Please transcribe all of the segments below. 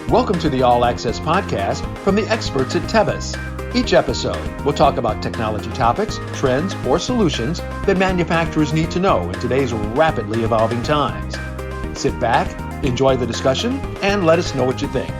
Welcome to the All Access Podcast from the experts at Tevis. Each episode, we'll talk about technology topics, trends, or solutions that manufacturers need to know in today's rapidly evolving times. Sit back, enjoy the discussion, and let us know what you think.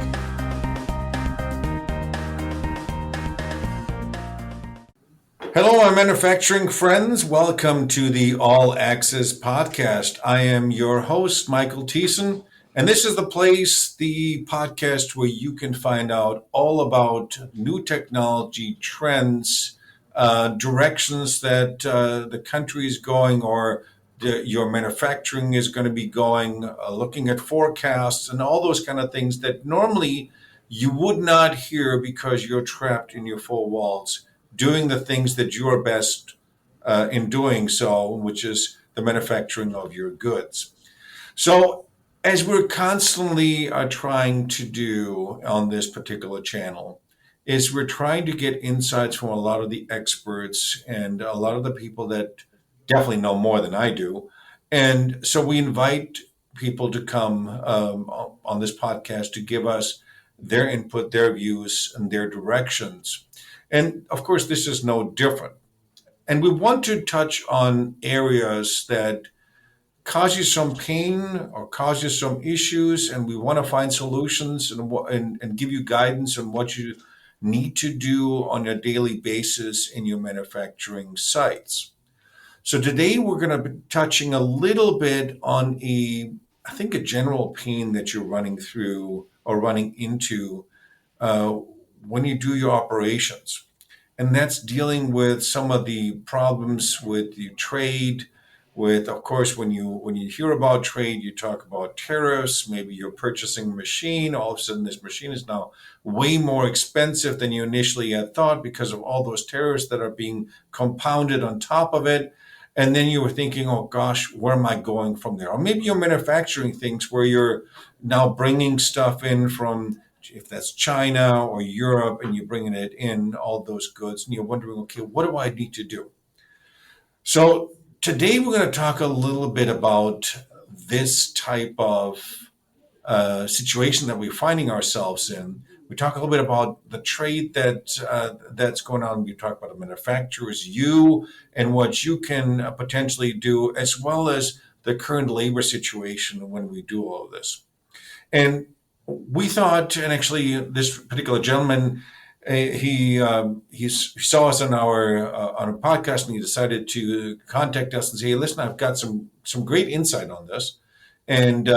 Hello, my manufacturing friends. Welcome to the All Access Podcast. I am your host, Michael Thiessen, and this is the place, the podcast where you can find out all about new technology trends, directions that the country is going or your manufacturing is going to be going, looking at forecasts and all those kind of things that normally you would not hear because you're trapped in your four walls, doing the things that you are best in doing so, which is the manufacturing of your goods. So as we're constantly trying to do on this particular channel, is we're trying to get insights from a lot of the experts and a lot of the people that definitely know more than I do. And so we invite people to come on this podcast to give us their input, their views, and their directions. And of course, this is no different. And we want to touch on areas that cause you some pain or cause you some issues, and we want to find solutions and give you guidance on what you need to do on a daily basis in your manufacturing sites. So today we're going to be touching a little bit on a general pain that you're running through or running into when you do your operations. And that's dealing with some of the problems with the trade, with, of course, when you hear about trade, you talk about tariffs. Maybe you're purchasing a machine. All of a sudden, this machine is now way more expensive than you initially had thought because of all those tariffs that are being compounded on top of it. And then you were thinking, oh gosh, where am I going from there? Or maybe you're manufacturing things where you're now bringing stuff in from, if that's China or Europe, and you're bringing it in, all those goods, and you're wondering, okay, what do I need to do? So today we're going to talk a little bit about this type of situation that we're finding ourselves in. We talk a little bit about the trade that's going on. We talk about the manufacturers, you, and what you can potentially do, as well as the current labor situation when we do all of this. And we thought, and actually this particular gentleman, he saw us on a podcast, and he decided to contact us and say, hey, listen, I've got some great insight on this. And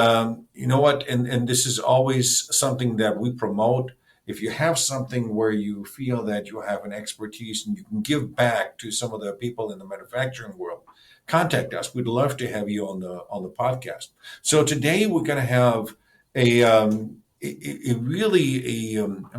you know what? And this is always something that we promote. If you have something where you feel that you have an expertise and you can give back to some of the people in the manufacturing world, contact us. We'd love to have you on the podcast. So today we're going to have I'm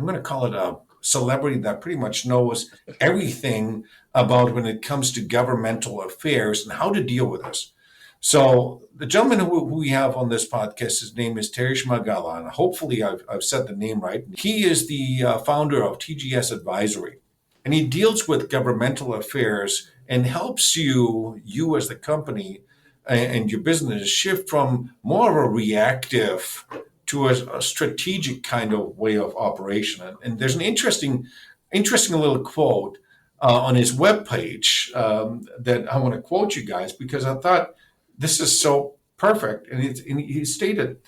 going to call it a celebrity that pretty much knows everything about when it comes to governmental affairs and how to deal with this. So the gentleman who we have on this podcast, his name is Terry Szmagala, and hopefully I've said the name right. He is the founder of TGS Advisory, and he deals with governmental affairs and helps you as the company and your business shift from more of a reactive to a strategic kind of way of operation. And there's an interesting little quote on his webpage that I want to quote you guys, because I thought this is so perfect. And he stated,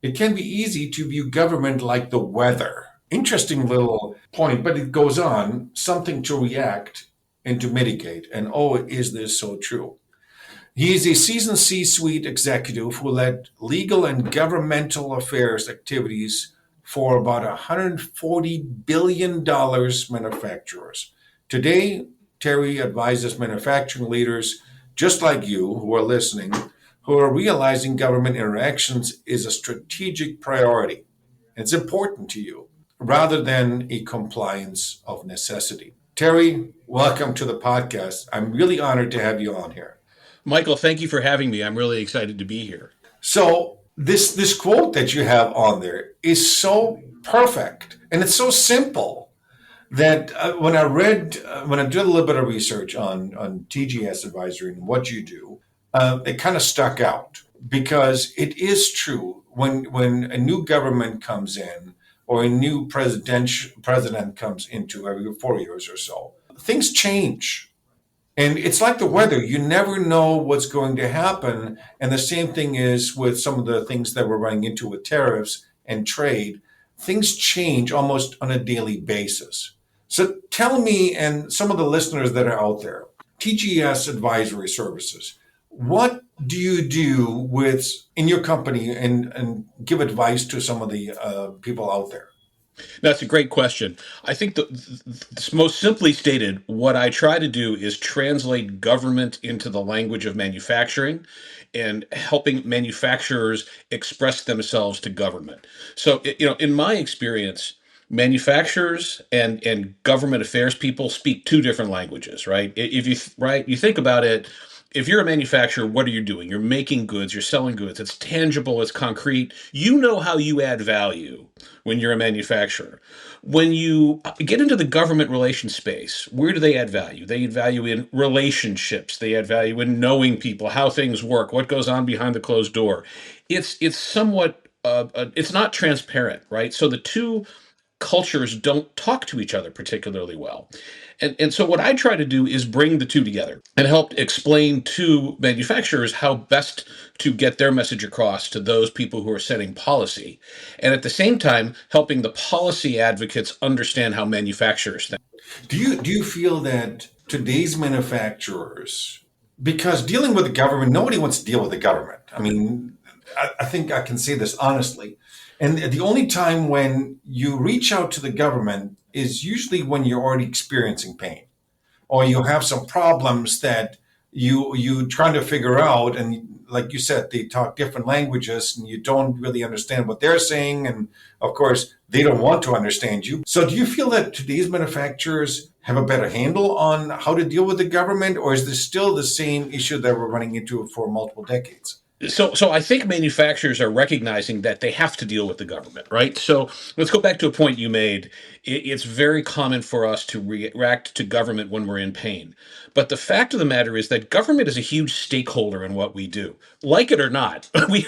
it can be easy to view government like the weather. Interesting little point, but it goes on, something to react and to mitigate. And oh, is this so true? He is a seasoned C-suite executive who led legal and governmental affairs activities for about $140 billion manufacturers. Today, Terry advises manufacturing leaders just like you who are listening, who are realizing government interactions is a strategic priority. It's important to you rather than a compliance of necessity. Terry, welcome to the podcast. I'm really honored to have you on here. Michael, thank you for having me. I'm really excited to be here. So this quote that you have on there is so perfect, and it's so simple that when I did a little bit of research on TGS Advisory and what you do, it kind of stuck out because it is true. When a new government comes in, or a new president comes into every 4 years or so, things change. And it's like the weather. You never know what's going to happen. And the same thing is with some of the things that we're running into with tariffs and trade. Things change almost on a daily basis. So tell me, and some of the listeners that are out there, TGS Advisory Services, what do you do with in your company and give advice to some of the people out there? That's a great question. I think most simply stated, what I try to do is translate government into the language of manufacturing and helping manufacturers express themselves to government. So, in my experience, manufacturers and government affairs people speak two different languages, right? If you right, you think about it, if you're a manufacturer, what are you doing? You're making goods, you're selling goods. It's tangible, it's concrete. You know how you add value when you're a manufacturer. When you get into the government relations space, where do they add value? They add value in relationships. They add value in knowing people, how things work, what goes on behind the closed door. It's somewhat it's not transparent, right? So the two cultures don't talk to each other particularly well. And so what I try to do is bring the two together and help explain to manufacturers how best to get their message across to those people who are setting policy. And at the same time, helping the policy advocates understand how manufacturers think. Do you feel that today's manufacturers, because dealing with the government, nobody wants to deal with the government. I mean, I think I can say this honestly. And the only time when you reach out to the government is usually when you're already experiencing pain, or you have some problems that you trying to figure out, and like you said, they talk different languages and you don't really understand what they're saying, and of course they don't want to understand you. So do you feel that today's manufacturers have a better handle on how to deal with the government, or is this still the same issue that we're running into for multiple decades? So I think manufacturers are recognizing that they have to deal with the government, right? So let's go back to a point you made. It's very common for us to react to government when we're in pain. But the fact of the matter is that government is a huge stakeholder in what we do. Like it or not, we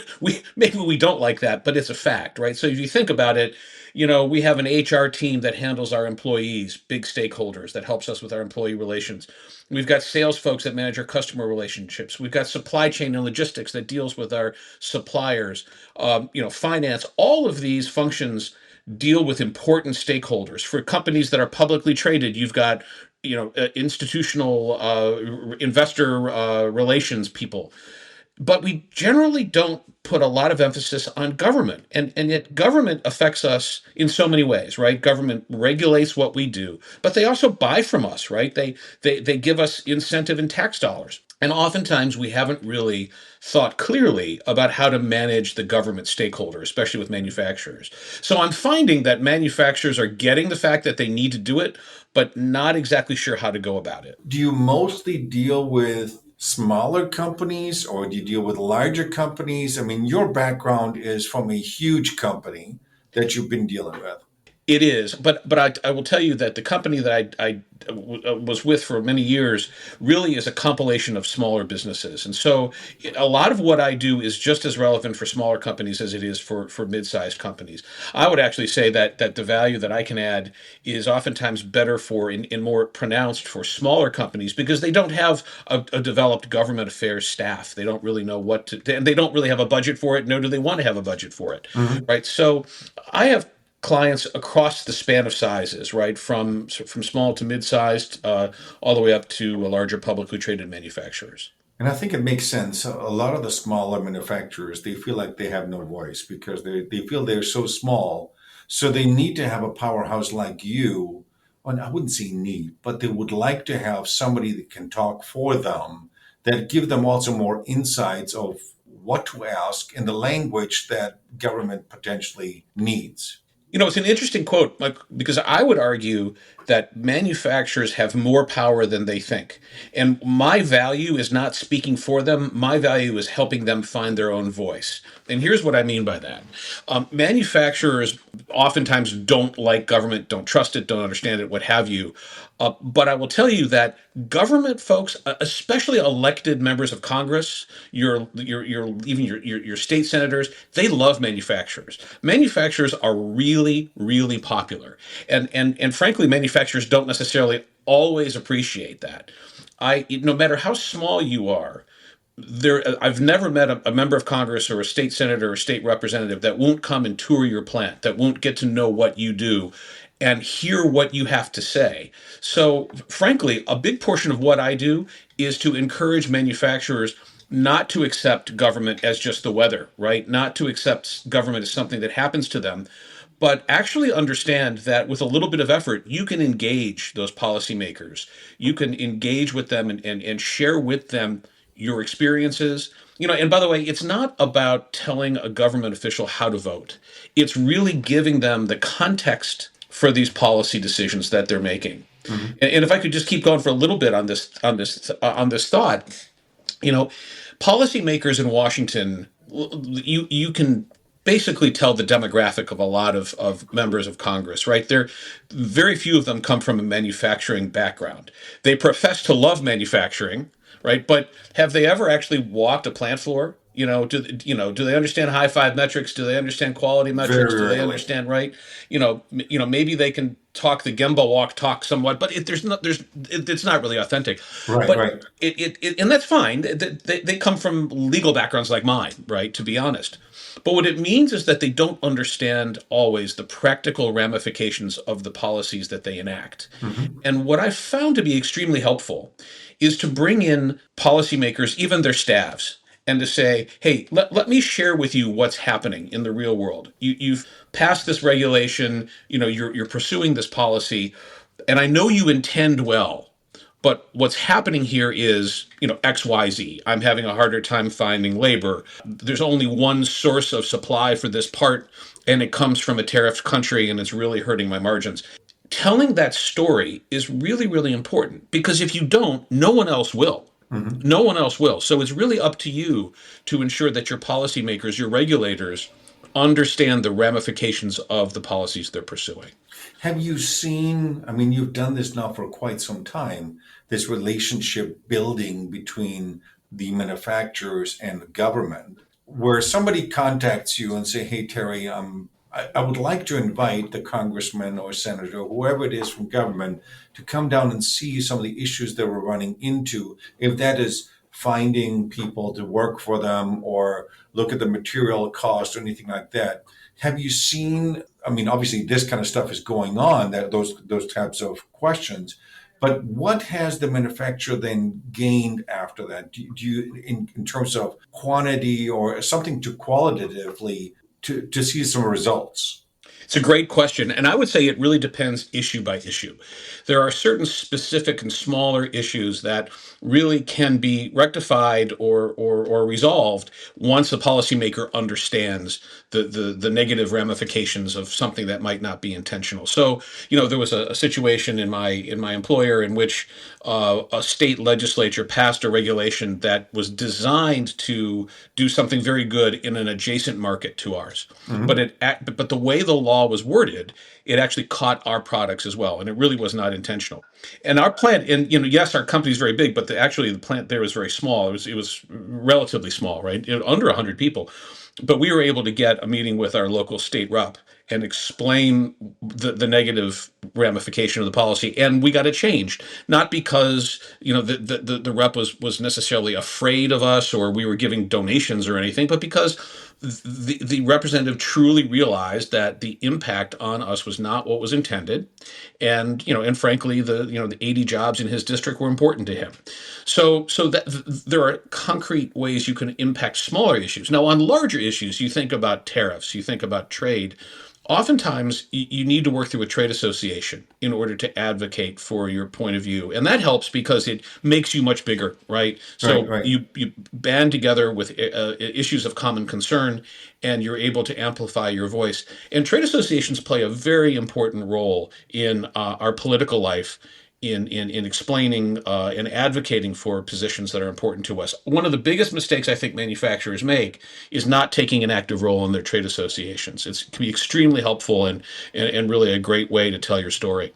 maybe we don't like that, but it's a fact, right? So if you think about it, we have an HR team that handles our employees, big stakeholders that helps us with our employee relations. We've got sales folks that manage our customer relationships. We've got supply chain and logistics that deals with our suppliers. Finance. All of these functions deal with important stakeholders. For companies that are publicly traded, you've got institutional investor relations people. But we generally don't put a lot of emphasis on government. And yet government affects us in so many ways, right? Government regulates what we do, but they also buy from us, right? They give us incentive and tax dollars. And oftentimes we haven't really thought clearly about how to manage the government stakeholder, especially with manufacturers. So I'm finding that manufacturers are getting the fact that they need to do it, but not exactly sure how to go about it. Do you mostly deal with smaller companies or do you deal with larger companies? I mean, your background is from a huge company that you've been dealing with. It is, but I will tell you that the company that I was with for many years really is a compilation of smaller businesses, and so a lot of what I do is just as relevant for smaller companies as it is for mid-sized companies. I would actually say that the value that I can add is oftentimes better in more pronounced for smaller companies because they don't have a developed government affairs staff. They don't really know what to, and they don't really have a budget for it. Nor do they want to have a budget for it, right? So I have clients across the span of sizes, right, from small to mid-sized, all the way up to larger publicly traded manufacturers. And I think it makes sense. A lot of the smaller manufacturers, they feel like they have no voice because they feel they're so small. So they need to have a powerhouse like you. Well, I wouldn't say need, but they would like to have somebody that can talk for them, that give them also more insights of what to ask in the language that government potentially needs. It's an interesting quote, Mike, because I would argue that manufacturers have more power than they think. And my value is not speaking for them. My value is helping them find their own voice. And here's what I mean by that. Manufacturers oftentimes don't like government, don't trust it, don't understand it, what have you. But I will tell you that government folks, especially elected members of Congress, even your state senators, they love manufacturers. Manufacturers are really really, really popular. And frankly, manufacturers don't necessarily always appreciate that. No matter how small you are, I've never met a member of Congress or a state senator or state representative that won't come and tour your plant, that won't get to know what you do and hear what you have to say. So frankly, a big portion of what I do is to encourage manufacturers not to accept government as just the weather, right? Not to accept government as something that happens to them, but actually understand that with a little bit of effort, you can engage those policymakers. You can engage with them and share with them your experiences. And by the way, it's not about telling a government official how to vote. It's really giving them the context for these policy decisions that they're making. Mm-hmm. And if I could just keep going for a little bit on this thought, policymakers in Washington, you can basically tell the demographic of a lot of members of Congress, right? Very few of them come from a manufacturing background. They profess to love manufacturing, right? But have they ever actually walked a plant floor? Do they understand high five metrics? Do they understand quality metrics? Do they understand, right? Maybe they can talk the Gemba walk talk somewhat, but it's not really authentic. Right, but right. And that's fine. They come from legal backgrounds like mine, right? To be honest. But what it means is that they don't understand always the practical ramifications of the policies that they enact. Mm-hmm. And what I've found to be extremely helpful is to bring in policymakers, even their staffs, and to say, hey, let me share with you what's happening in the real world. You've passed this regulation, you're pursuing this policy, and I know you intend well. But what's happening here is, X, Y, Z. I'm having a harder time finding labor. There's only one source of supply for this part, and it comes from a tariffed country, and it's really hurting my margins. Telling that story is really, really important, because if you don't, no one else will. Mm-hmm. No one else will. So it's really up to you to ensure that your policymakers, your regulators, understand the ramifications of the policies they're pursuing. Have you seen, you've done this now for quite some time, this relationship building between the manufacturers and the government, where somebody contacts you and say, hey, Terry, I would like to invite the congressman or senator, whoever it is from government, to come down and see some of the issues that we're running into, if that is finding people to work for them or look at the material cost or anything like that. Have you seen, obviously this kind of stuff is going on, that those types of questions, but what has the manufacturer then gained after that? Do you, in terms of quantity or something to qualitatively to see some results? It's a great question. And I would say it really depends issue by issue. There are certain specific and smaller issues that really can be rectified or resolved once a policymaker understands the negative ramifications of something that might not be intentional. So, there was a situation in my employer in which a state legislature passed a regulation that was designed to do something very good in an adjacent market to ours. Mm-hmm. But the way the law was worded, it actually caught our products as well, and it really was not intentional. And our plant, and yes, our company is very big, but the plant there was very small. It was relatively small, right? Under 100 people. But we were able to get a meeting with our local state rep and explain the negative ramification of the policy, and we got it changed. Not because the rep was necessarily afraid of us or we were giving donations or anything, but because the representative truly realized that the impact on us was not what was intended, and frankly the 80 jobs in his district were important to him. So that there are concrete ways you can impact smaller issues. Now, on larger issues, you think about tariffs, you think about trade. Oftentimes, you need to work through a trade association in order to advocate for your point of view. And that helps because it makes you much bigger, right? So right. You band together with issues of common concern, and you're able to amplify your voice. And trade associations play a very important role in our political life, in explaining and advocating for positions that are important to us. One of the biggest mistakes I think manufacturers make is not taking an active role in their trade associations. It can be extremely helpful and really a great way to tell your story.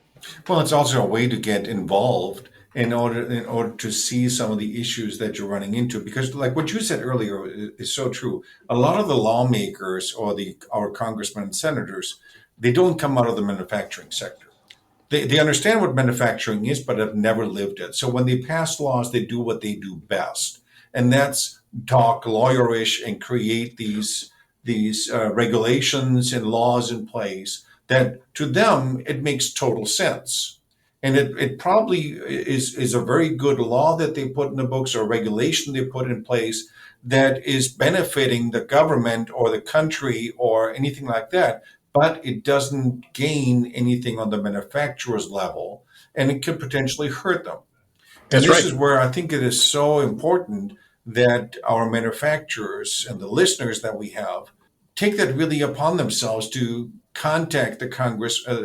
Well, it's also a way to get involved in order to see some of the issues that you're running into. Because like what you said earlier is so true. A lot of the lawmakers or our congressmen and senators, they don't come out of the manufacturing sector. They understand what manufacturing is, but have never lived it. So when they pass laws, they do what they do best, and that's talk lawyerish and create these regulations and laws in place that to them it makes total sense. And it probably is a very good law that they put in the books or regulation they put in place that is benefiting the government or the country or anything like that, but it doesn't gain anything on the manufacturer's level, and it could potentially hurt them. And That's this right. is where I think it is so important that our manufacturers and the listeners that we have take that really upon themselves to contact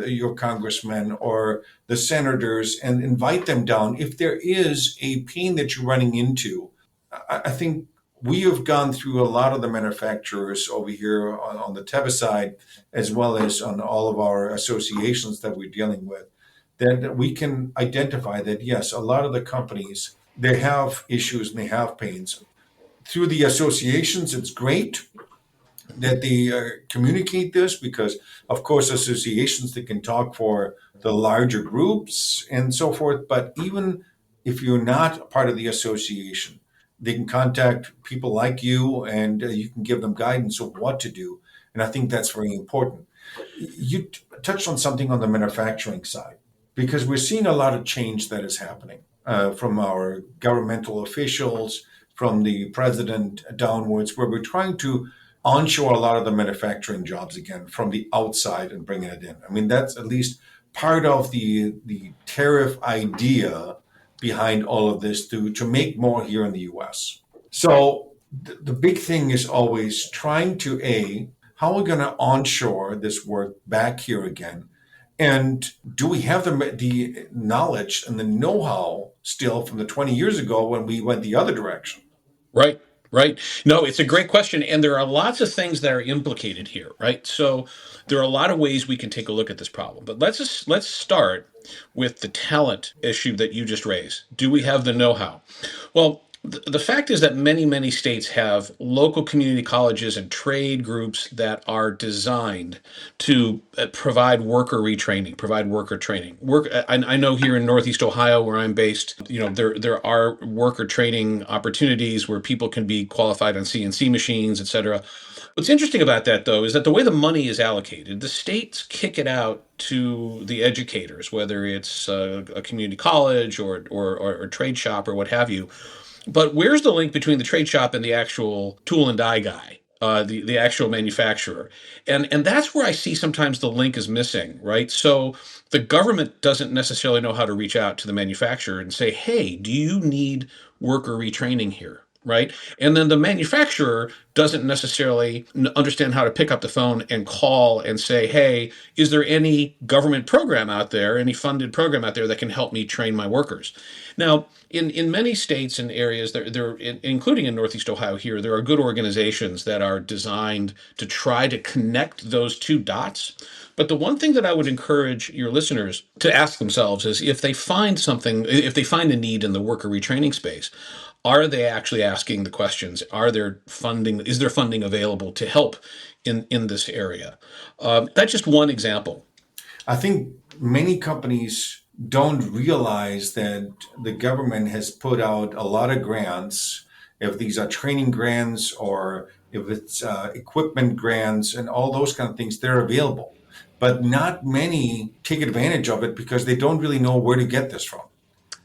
your congressmen or the senators and invite them down. If there is a pain that you're running into, I think we have gone through a lot of the manufacturers over here on the TEVA side, as well as on all of our associations that we're dealing with, that we can identify that, yes, a lot of the companies, they have issues and they have pains. Through the associations, it's great that they communicate this because, of course, associations that can talk for the larger groups and so forth. But even if you're not part of the association, they can contact people like you and you can give them guidance of what to do. And I think that's very important. You touched on something on the manufacturing side because we're seeing a lot of change that is happening from our governmental officials, from the president downwards, where we're trying to onshore a lot of the manufacturing jobs again from the outside and bringing it in. I mean, that's at least part of the tariff idea behind all of this to make more here in the US. So the big thing is always trying to, how are we going to onshore this work back here again? And do we have the knowledge and the know-how still from the 20 years ago when we went the other direction? Right, right. No, it's a great question. And there are lots of things that are implicated here, right? So there are a lot of ways we can take a look at this problem. But let's start with the talent issue that you just raised. Do we have the know-how? Well, the fact is that many states have local community colleges and trade groups that are designed to provide worker retraining, provide worker training. I know here in Northeast Ohio, where I'm based, there are worker training opportunities where people can be qualified on CNC machines, et cetera. What's interesting about that, though, is that the way the money is allocated, the states kick it out to the educators, whether it's a community college or trade shop or what have you. But where's the link between the trade shop and the actual tool and die guy, the actual manufacturer? And that's where I see sometimes the link is missing, right? So the government doesn't necessarily know how to reach out to the manufacturer and say, hey, do you need worker retraining here? Right. And then the manufacturer doesn't necessarily understand how to pick up the phone and call and say, hey, is there any government program out there, any funded program out there that can help me train my workers? Now, in many states and areas, including in Northeast Ohio here, there are good organizations that are designed to try to connect those two dots. But the one thing that I would encourage your listeners to ask themselves is if they find a need in the worker retraining space, are they actually asking the questions? Is there funding available to help in this area? That's just one example. I think many companies don't realize that the government has put out a lot of grants, if these are training grants or if it's equipment grants and all those kind of things, they're available. But not many take advantage of it because they don't really know where to get this from.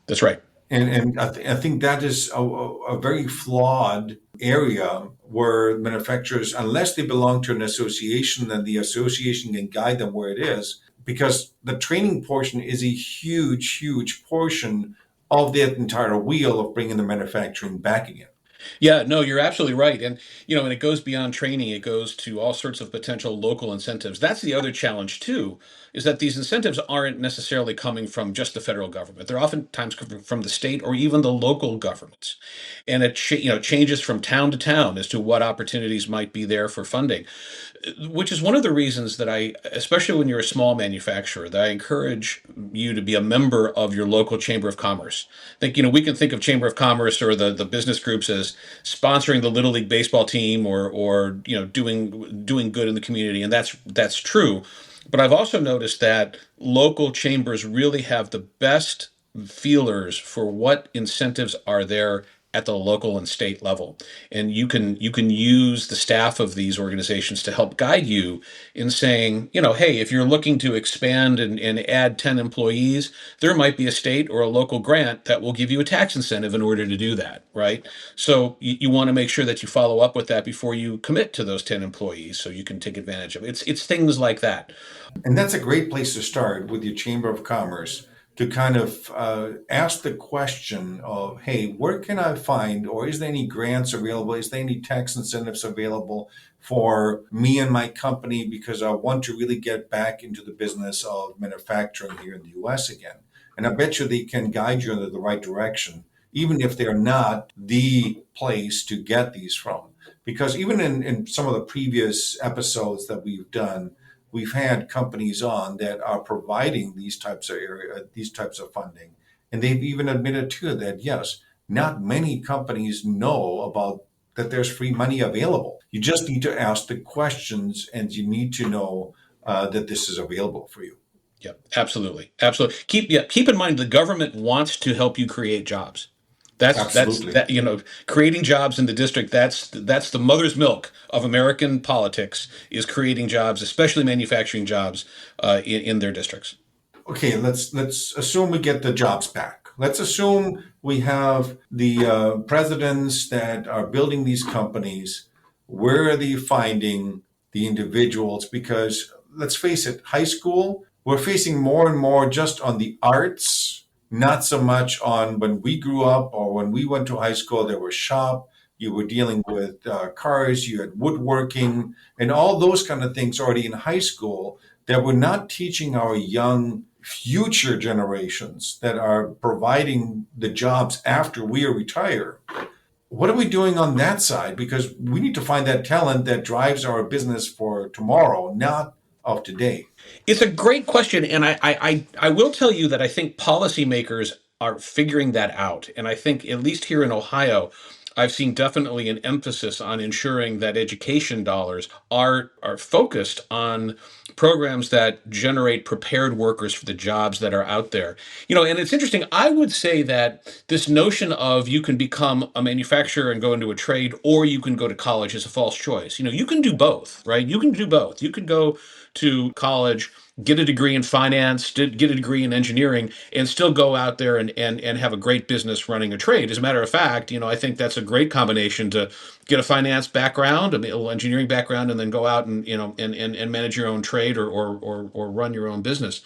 That's right. And I think that is a very flawed area where manufacturers, unless they belong to an association, then the association can guide them where it is, because the training portion is a huge portion of that entire wheel of bringing the manufacturing back again. Yeah, no, you're absolutely right. And, and it goes beyond training. It goes to all sorts of potential local incentives. That's the other challenge, too, is that these incentives aren't necessarily coming from just the federal government. They're oftentimes coming from the state or even the local governments. And it changes from town to town as to what opportunities might be there for funding. which is one of the reasons that especially when you're a small manufacturer, that I encourage you to be a member of your local chamber of commerce. I think, we can think of chamber of commerce or the business groups as sponsoring the little league baseball team or doing good in the community, and that's true. But I've also noticed that local chambers really have the best feelers for what incentives are there at the local and state level, and you can use the staff of these organizations to help guide you in saying, hey, if you're looking to expand and add 10 employees, there might be a state or a local grant that will give you a tax incentive in order to do that, right? So you want to make sure that you follow up with that before you commit to those 10 employees, so you can take advantage of it. It's things like that. And that's a great place to start with your Chamber of Commerce to kind of ask the question of, hey, where can I find, or is there any grants available? Is there any tax incentives available for me and my company? Because I want to really get back into the business of manufacturing here in the US again. And I bet you they can guide you in the right direction, even if they're not the place to get these from. Because even in some of the previous episodes that we've done, we've had companies on that are providing these types of funding, and they've even admitted too that yes, not many companies know about that there's free money available. You just need to ask the questions, and you need to know that this is available for you. Yeah, absolutely, absolutely. Keep in mind the government wants to help you create jobs. Absolutely. Creating jobs in the district. That's the mother's milk of American politics, is creating jobs, especially manufacturing jobs, in their districts. Okay, let's assume we get the jobs back. Let's assume we have the presidents that are building these companies. Where are they finding the individuals? Because let's face it, high school, we're facing more and more just on the arts, not so much on when we grew up or when we went to high school. There was shop, you were dealing with cars, you had woodworking, and all those kind of things already in high school that we're not teaching our young future generations that are providing the jobs after we retire. What are we doing on that side? Because we need to find that talent that drives our business for tomorrow, not of today. It's a great question, and I will tell you that I think policymakers are figuring that out, and I think at least here in Ohio, I've seen definitely an emphasis on ensuring that education dollars are focused on programs that generate prepared workers for the jobs that are out there. And it's interesting. I would say that this notion of you can become a manufacturer and go into a trade, or you can go to college, is a false choice. You can do both, right? You can do both. You could go to college, get a degree in finance, get a degree in engineering, and still go out there and have a great business running a trade. As a matter of fact, I think that's a great combination to get a finance background, a little engineering background, and then go out and manage your own trade or run your own business.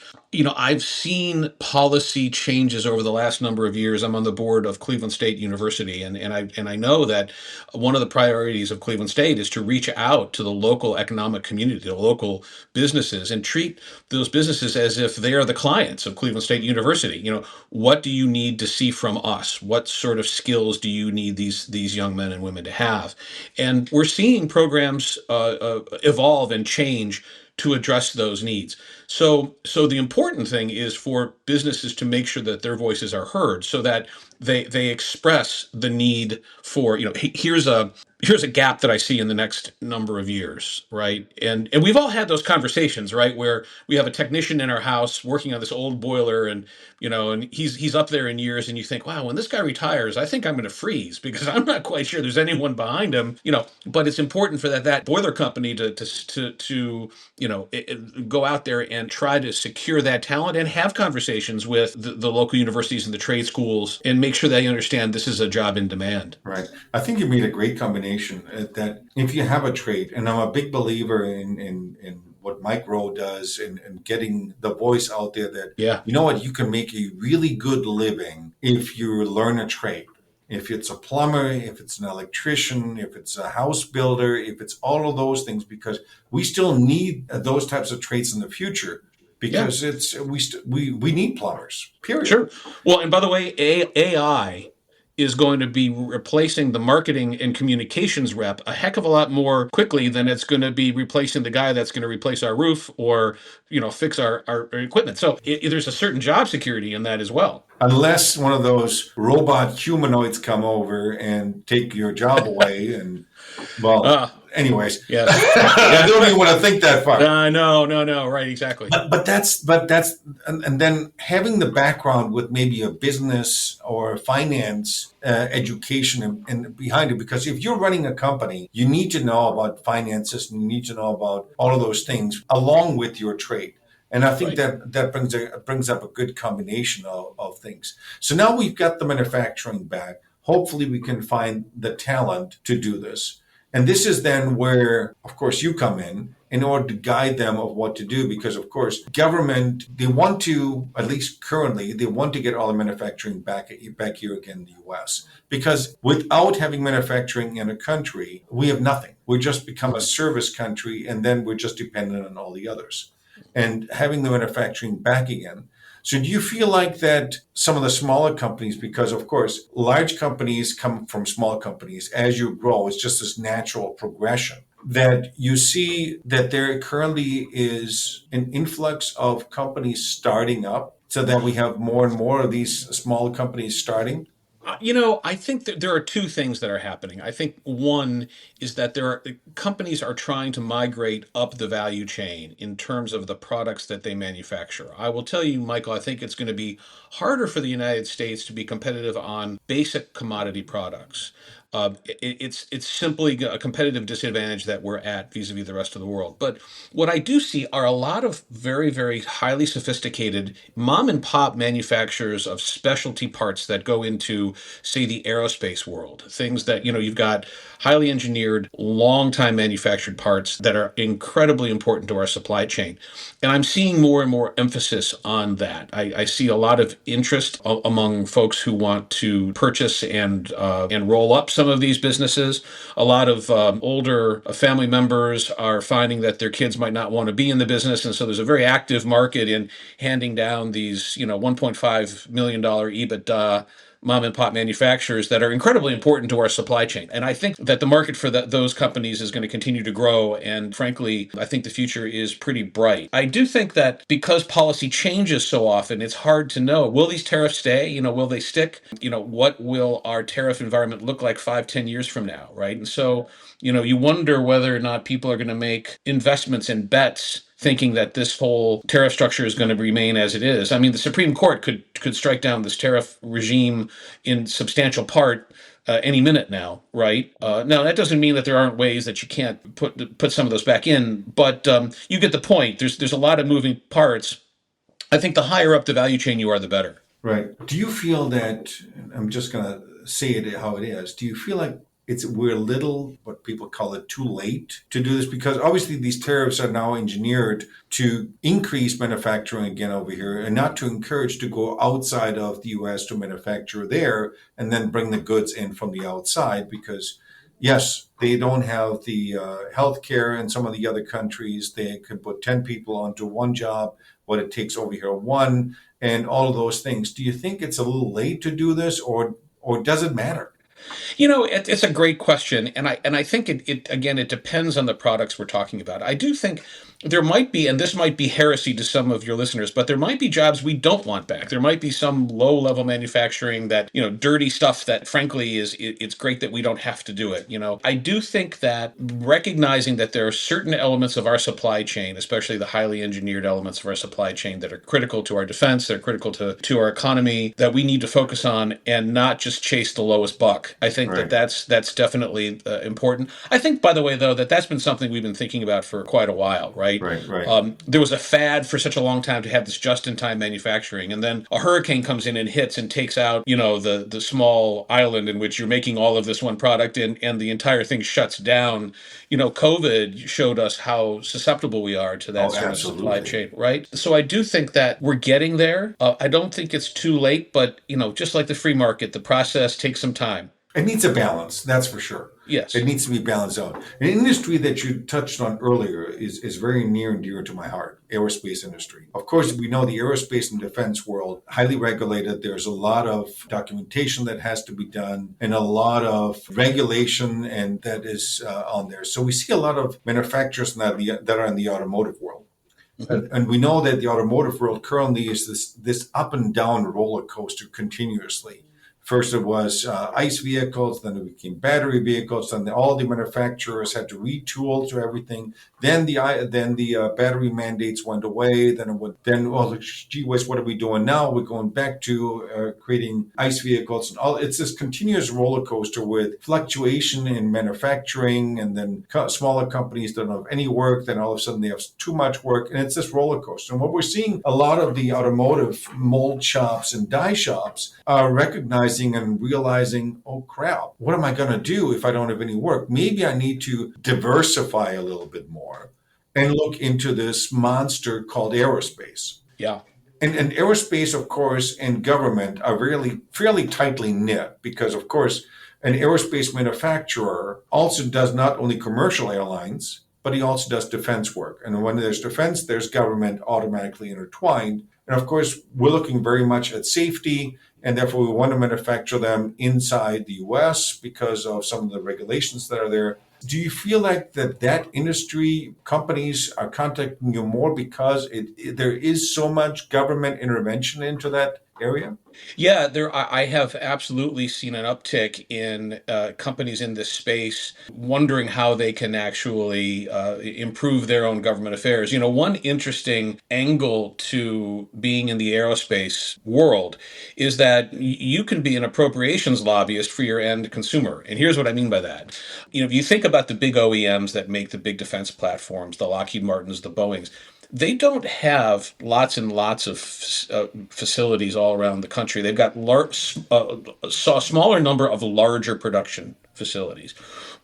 I've seen policy changes over the last number of years. I'm on the board of Cleveland State University, and I know that one of the priorities of Cleveland State is to reach out to the local economic community, the local businesses, and treat those businesses as if they are the clients of Cleveland State University. What do you need to see from us? What sort of skills do you need these young men and women to have? And we're seeing programs evolve and change to address those needs. So the important thing is for businesses to make sure that their voices are heard, so that they express the need for, here's a gap that I see in the next number of years, right? And we've all had those conversations, right, where we have a technician in our house working on this old boiler, and he's up there in years, and you think, wow, when this guy retires, I think I'm going to freeze, because I'm not quite sure there's anyone behind him, But it's important for that boiler company to go out there and try to secure that talent and have conversations with the local universities and the trade schools, and make sure they understand this is a job in demand. Right. I think you made a great combination that if you have a trade, and I'm a big believer in what Mike Rowe does in getting the voice out there that, Yeah. you know what, you can make a really good living if you learn a trade. If it's a plumber, if it's an electrician, if it's a house builder, if it's all of those things, because we still need those types of trades in the future, because we need plumbers, period. Sure. Well, and by the way, AI is going to be replacing the marketing and communications rep a heck of a lot more quickly than it's going to be replacing the guy that's going to replace our roof or fix our equipment. So there's a certain job security in that as well. Unless one of those robot humanoids come over and take your job away, and anyways, yes, I don't even want to think that far. No, right, exactly. But that's and then having the background with maybe a business or finance education and behind it, because if you're running a company, you need to know about finances and you need to know about all of those things along with your trade. And I think that brings up a good combination of things. So now we've got the manufacturing back. Hopefully we can find the talent to do this. And this is then where, of course, you come in order to guide them of what to do. Because, of course, government, they want to, at least currently, they want to get all the manufacturing back here again in the U.S. Because without having manufacturing in a country, we have nothing. We just become a service country, and then we're just dependent on all the others. And having the manufacturing back again. So do you feel like that some of the smaller companies, because of course, large companies come from small companies, as you grow, it's just this natural progression, that you see that there currently is an influx of companies starting up so that we have more and more of these small companies starting? I think that there are two things that are happening. I think one is that companies are trying to migrate up the value chain in terms of the products that they manufacture. I will tell you, Michael, I think it's going to be harder for the United States to be competitive on basic commodity products. It's simply a competitive disadvantage that we're at vis-a-vis the rest of the world. But what I do see are a lot of very, very highly sophisticated mom and pop manufacturers of specialty parts that go into, say, the aerospace world. Things that, you've got highly engineered, long-time manufactured parts that are incredibly important to our supply chain. And I'm seeing more and more emphasis on that. I see a lot of interest among folks who want to purchase and roll up some of these businesses. A lot of older family members are finding that their kids might not want to be in the business, and so there's a very active market in handing down these, $1.5 million EBITDA mom and pop manufacturers that are incredibly important to our supply chain. And I think that the market for those companies is going to continue to grow. And frankly, I think the future is pretty bright. I do think that because policy changes so often, it's hard to know, will these tariffs stay? Will they stick? What will our tariff environment look like 5-10 years from now, right? And so, you wonder whether or not people are going to make investments and bets thinking that this whole tariff structure is going to remain as it is. I mean, the Supreme Court could strike down this tariff regime in substantial part any minute now, right? Now, that doesn't mean that there aren't ways that you can't put some of those back in, but you get the point. There's a lot of moving parts. I think the higher up the value chain you are, the better. Right. Do you feel that, I'm just going to say it how it is, do you feel like we're a little, what people call it, too late to do this? Because obviously these tariffs are now engineered to increase manufacturing again over here and not to encourage to go outside of the U.S. to manufacture there and then bring the goods in from the outside, because yes, they don't have the healthcare in some of the other countries. They could put 10 people onto one job, what it takes over here one, and all of those things. Do you think it's a little late to do this, or does it matter? It's a great question, and I think it depends on the products we're talking about. I do think there might be, and this might be heresy to some of your listeners, but there might be jobs we don't want back. There might be some low-level manufacturing that, dirty stuff that, frankly, it's great that we don't have to do it. I do think that recognizing that there are certain elements of our supply chain, especially the highly engineered elements of our supply chain, that are critical to our defense, that are critical to our economy, that we need to focus on and not just chase the lowest buck. I think Right. that's definitely important. I think, by the way, though, that's been something we've been thinking about for quite a while, right? Right. There was a fad for such a long time to have this just-in-time manufacturing, and then a hurricane comes in and hits and takes out, the small island in which you're making all of this one product, and the entire thing shuts down. COVID showed us how susceptible we are to that sort of supply chain, right? So I do think that we're getting there. I don't think it's too late, but just like the free market, the process takes some time. It needs a balance, that's for sure. Yes. It needs to be balanced out. An industry that you touched on earlier is very near and dear to my heart, aerospace industry. Of course, we know the aerospace and defense world, highly regulated. There's a lot of documentation that has to be done and a lot of regulation and that is on there. So we see a lot of manufacturers that are in the automotive world. And we know that the automotive world currently is this up and down roller coaster continuously. First, it was ICE vehicles, then it became battery vehicles, then all the manufacturers had to retool to everything. Then the battery mandates went away. Gee whiz, what are we doing now? We're going back to creating ICE vehicles, and all. It's this continuous roller coaster with fluctuation in manufacturing, and then smaller companies don't have any work. Then all of a sudden they have too much work, and it's this roller coaster. And what we're seeing, a lot of the automotive mold shops and die shops are recognizing and realizing, oh crap, what am I going to do if I don't have any work? Maybe I need to diversify a little bit more and look into this monster called aerospace. Yeah. And aerospace, of course, and government are really fairly tightly knit because, of course, an aerospace manufacturer also does not only commercial airlines, but he also does defense work. And when there's defense, there's government automatically intertwined. And of course, we're looking very much at safety, and therefore we want to manufacture them inside the US because of some of the regulations that are there. Do you feel like that industry companies are contacting you more because there is so much government intervention into that area? Yeah, I have absolutely seen an uptick in companies in this space wondering how they can actually improve their own government affairs. One interesting angle to being in the aerospace world is that you can be an appropriations lobbyist for your end consumer. And here's what I mean by that. If you think about the big OEMs that make the big defense platforms, the Lockheed Martins, the Boeings, they don't have lots and lots of facilities all around the country. They've got a smaller number of larger production facilities.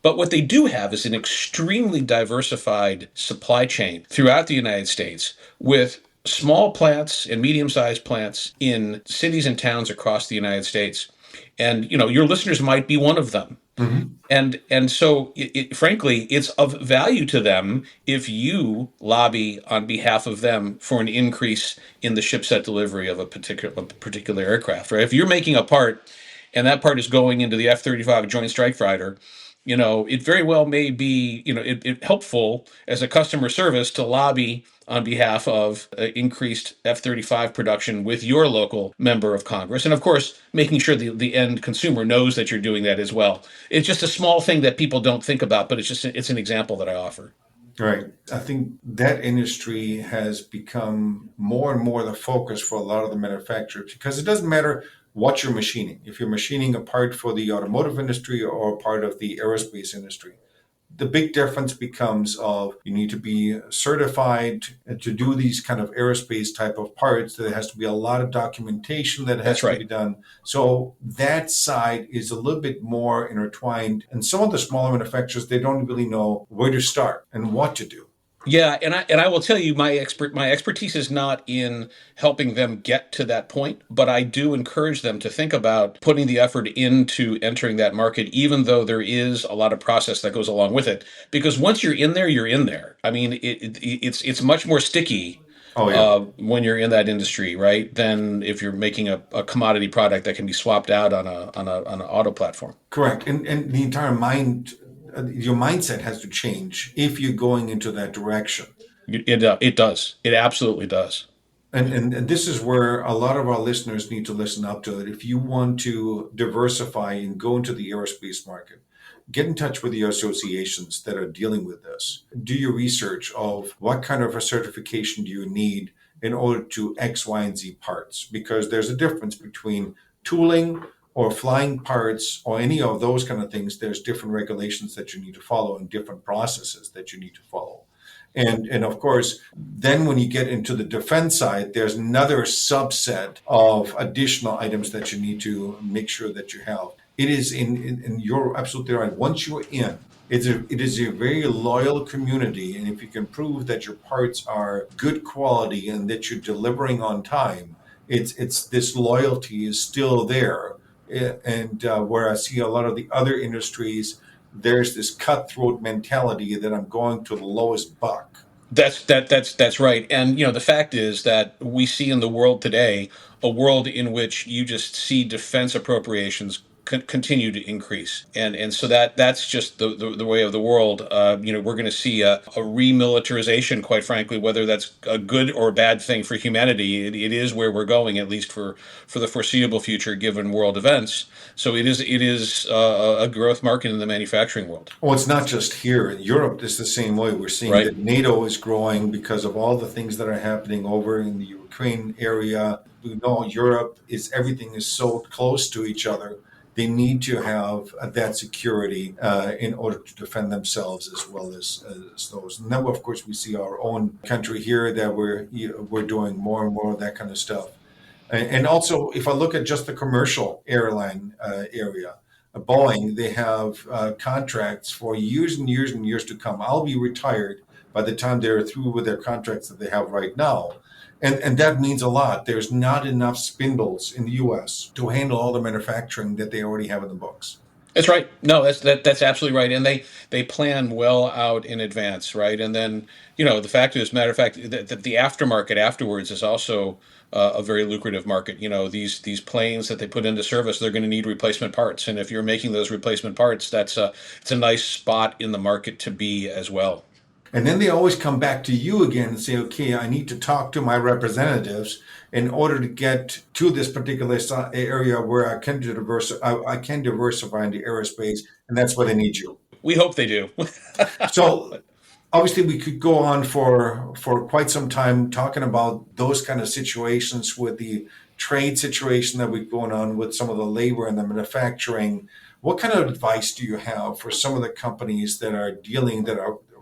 But what they do have is an extremely diversified supply chain throughout the United States with small plants and medium-sized plants in cities and towns across the United States. And, your listeners might be one of them. Mm-hmm. And so, frankly, it's of value to them if you lobby on behalf of them for an increase in the shipset delivery of a particular aircraft. Right? If you're making a part and that part is going into the F-35 Joint Strike Fighter, it very well may be, it helpful as a customer service to lobby on behalf of increased F-35 production with your local member of Congress. And of course, making sure the end consumer knows that you're doing that as well. It's just a small thing that people don't think about, but it's an example that I offer. Right. I think that industry has become more and more the focus for a lot of the manufacturers because it doesn't matter what you're machining. If you're machining a part for the automotive industry or part of the aerospace industry, the big difference becomes of you need to be certified to do these kind of aerospace type of parts. There has to be a lot of documentation that has to be done. So that side is a little bit more intertwined. And some of the smaller manufacturers, they don't really know where to start and what to do. Yeah, and I will tell you, my expertise is not in helping them get to that point, but I do encourage them to think about putting the effort into entering that market, even though there is a lot of process that goes along with it. Because once you're in there, you're in there. I mean, it's much more sticky. When you're in that industry, right, than if you're making a commodity product that can be swapped out on an auto platform. Correct, and the entire your mindset has to change if you're going into that direction. It does. It absolutely does. And this is where a lot of our listeners need to listen up to it. If you want to diversify and go into the aerospace market, get in touch with your associations that are dealing with this. Do your research of what kind of a certification do you need in order to X, Y, and Z parts, because there's a difference between tooling or flying parts or any of those kind of things. There's different regulations that you need to follow and different processes that you need to follow. And of course, then when you get into the defense side, there's another subset of additional items that you need to make sure that you have. It is in you're absolutely right. Once you're in, it is a very loyal community. And if you can prove that your parts are good quality and that you're delivering on time, it's this loyalty is still there. And where I see a lot of the other industries, there's this cutthroat mentality that I'm going to the lowest buck. That's right. And the fact is that we see in the world today a world in which you just see defense appropriations continue to increase, and so that's just the way of the world. We're going to see a remilitarization, quite frankly, whether that's a good or bad thing for humanity. It is where we're going, at least for the foreseeable future, given world events. So it is a growth market in the manufacturing world. Well, it's not just here. In Europe, it's the same way. We're seeing Right. that NATO is growing because of all the things that are happening over in the Ukraine area. We know Europe everything is so close to each other. They need to have that security in order to defend themselves as well as those. And then, of course, we see our own country here that we're doing more and more of that kind of stuff. And also, if I look at just the commercial airline area, Boeing, they have contracts for years and years and years to come. I'll be retired by the time they're through with their contracts that they have right now. And that means a lot. There's not enough spindles in the U.S. to handle all the manufacturing that they already have in the books. That's right. No, that's absolutely right. And they plan well out in advance, right? And then, the fact is, matter of fact, that the aftermarket afterwards is also a very lucrative market. These planes that they put into service, they're going to need replacement parts. And if you're making those replacement parts, it's a nice spot in the market to be as well. And then they always come back to you again and say, okay, I need to talk to my representatives in order to get to this particular area where I can diversify into aerospace, and that's where they need you. We hope they do. So obviously we could go on for quite some time talking about those kind of situations with the trade situation that we're going on with some of the labor and the manufacturing. What kind of advice do you have for some of the companies that are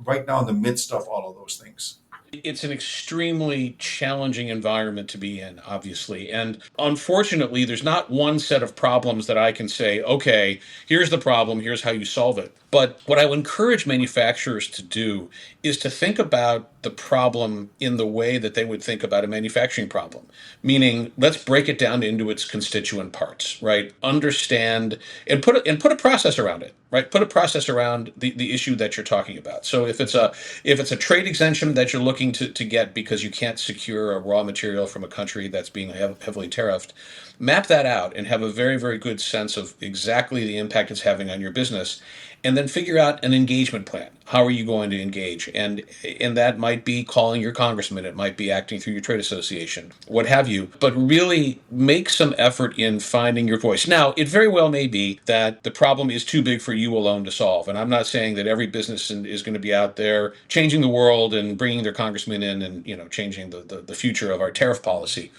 right now in the midst of all of those things? It's an extremely challenging environment to be in, obviously. And unfortunately, there's not one set of problems that I can say, okay, here's the problem, here's how you solve it. But what I would encourage manufacturers to do is to think about the problem in the way that they would think about a manufacturing problem. Meaning, let's break it down into its constituent parts, right? Understand and put a process around it, right? Put a process around the issue that you're talking about. So if it's a trade exemption that you're looking to get because you can't secure a raw material from a country that's being heavily tariffed, map that out and have a very, very good sense of exactly the impact it's having on your business. And then figure out an engagement plan. How are you going to engage? And that might be calling your congressman. It might be acting through your trade association, what have you. But really make some effort in finding your voice. Now, it very well may be that the problem is too big for you alone to solve. And I'm not saying that every business is going to be out there changing the world and bringing their congressman in and changing the future of our tariff policy.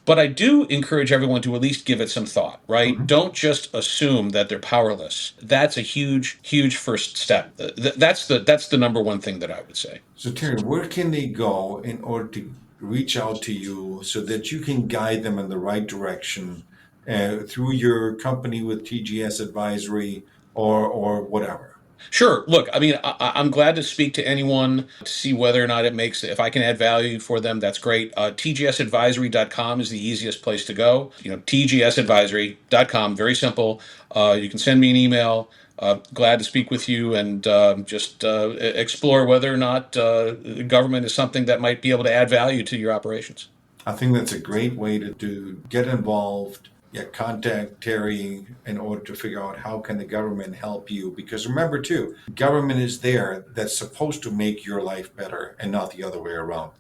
But I do encourage everyone to at least give it some thought, right? Mm-hmm. Don't just assume that they're powerless. That's a huge, huge first step. That's the number one thing that I would say. So Terry, where can they go in order to reach out to you so that you can guide them in the right direction through your company with TGS Advisory or whatever? Sure. Look, I mean, I'm glad to speak to anyone to see whether or not if I can add value for them, that's great. TGSadvisory.com is the easiest place to go. TGSadvisory.com, very simple. You can send me an email. Glad to speak with you and just explore whether or not government is something that might be able to add value to your operations. I think that's a great way to get involved. Contact Terry in order to figure out how can the government help you. Because remember, too, government is there that's supposed to make your life better and not the other way around.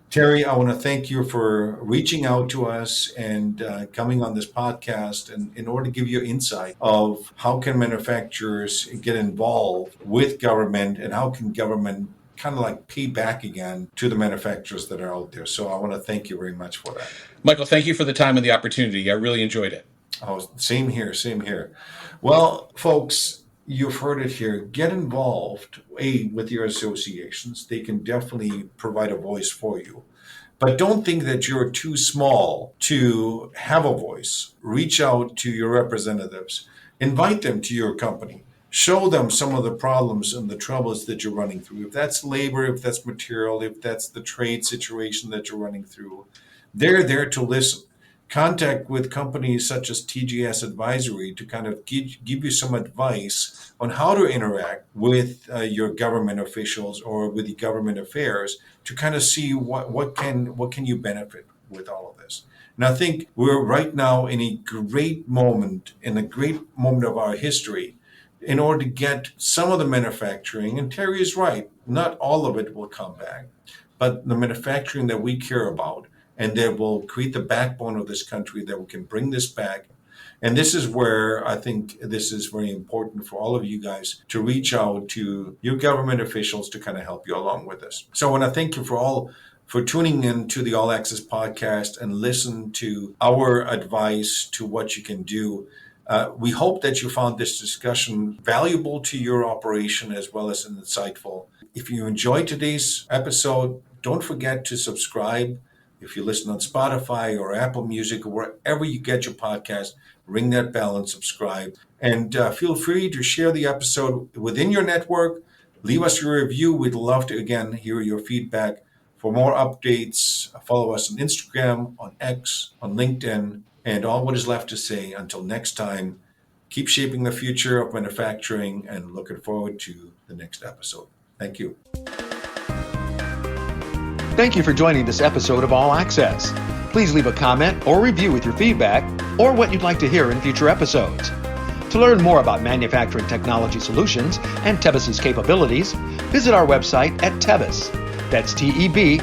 Terry, I want to thank you for reaching out to us and coming on this podcast and in order to give you insight of how can manufacturers get involved with government and how can government kind of like pay back again to the manufacturers that are out there. So I want to thank you very much for that. Michael, thank you for the time and the opportunity. I really enjoyed it. Oh, same here, same here. Well, folks, you've heard it here. Get involved, with your associations. They can definitely provide a voice for you. But don't think that you're too small to have a voice. Reach out to your representatives. Invite them to your company. Show them some of the problems and the troubles that you're running through. If that's labor, if that's material, if that's the trade situation that you're running through, they're there to listen. contact with companies such as TGS Advisory to kind of give you some advice on how to interact with your government officials or with the government affairs to kind of see what can you benefit with all of this. And I think we're right now in a great moment, of our history, in order to get some of the manufacturing, and Terry is right, not all of it will come back, but the manufacturing that we care about and that will create the backbone of this country, that we can bring this back. And this is where I think this is very important for all of you guys to reach out to your government officials to kind of help you along with this. So I want to thank you for tuning in to the All Access podcast and listen to our advice to what you can do. We hope that you found this discussion valuable to your operation as well as insightful. If you enjoyed today's episode, don't forget to subscribe. If you listen on Spotify or Apple Music or wherever you get your podcast, ring that bell and subscribe. And feel free to share the episode within your network. Leave us your review. We'd love to, again, hear your feedback. For more updates, follow us on Instagram, on X, on LinkedIn. And all what is left to say until next time, keep shaping the future of manufacturing and looking forward to the next episode. Thank you. Thank you for joining this episode of All Access. Please leave a comment or review with your feedback or what you'd like to hear in future episodes. To learn more about manufacturing technology solutions and TEBIS's capabilities, visit our website at TEBIS. That's TEBIS.com.